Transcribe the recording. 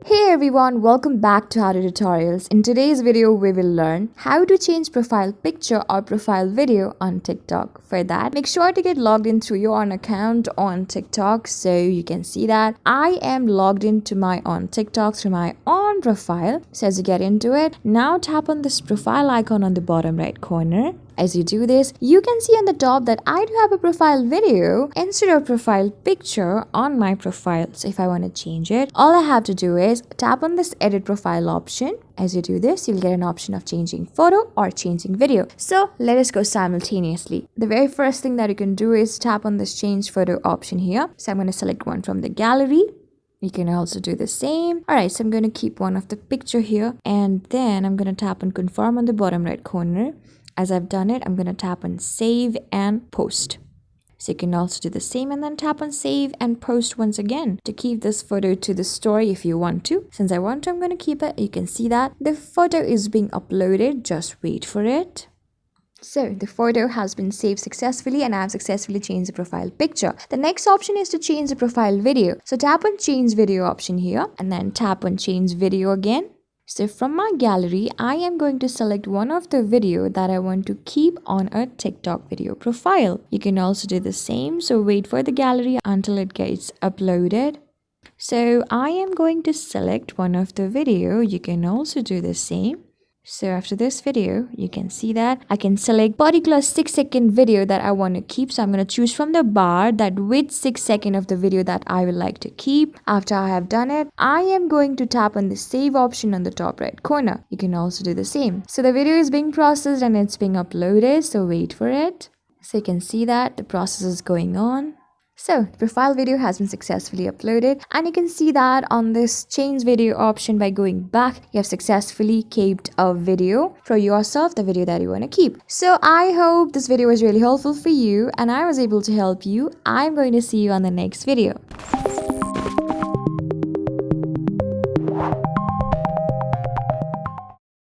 Hey everyone, welcome back to How to Tutorials. In today's video, we will learn how to change profile picture or profile video on TikTok. For that, make sure to get logged in through your own account on TikTok so you can see that. I am logged into my own TikTok through my own profile. So as you get into it, now tap on this profile icon on the bottom right corner. As you do this, you can see on the top that I do have a profile video instead of profile picture on my profile. So if I want to change it, all I have to do is tap on this edit profile option. As you do this, you'll get an option of changing photo or changing video. So let us go simultaneously. The very first thing that you can do is tap on this change photo option here. So I'm going to select one from the gallery. You can also do the same. Alright, so I'm going to keep one of the picture here and then I'm going to tap on confirm on the bottom right corner. As I've done it, I'm going to tap on save and post. So you can also do the same and then tap on save and post once again to keep this photo to the story if you want to. Since I want to, I'm going to keep it. You can see that the photo is being uploaded. Just wait for it. So the photo has been saved successfully and I've successfully changed the profile picture. The next option is to change the profile video. So tap on change video option here and then tap on change video again. So from my gallery, I am going to select one of the video that I want to keep on a TikTok video profile. You can also do the same. So wait for the gallery until it gets uploaded. So I am going to select one of the video. You can also do the same. So after this video, you can see that I can select particular 6-second video that I want to keep. So I'm going to choose from the bar that which 6 second of the video that I would like to keep. After I have done it, I am going to tap on the save option on the top right corner. You can also do the same. So the video is being processed and it's being uploaded. So wait for it. So you can see that the process is going on. So the profile video has been successfully uploaded and you can see that on this change video option by going back, you have successfully kept a video for yourself, the video that you want to keep. So I hope this video was really helpful for you and I was able to help you. I'm going to see you on the next video.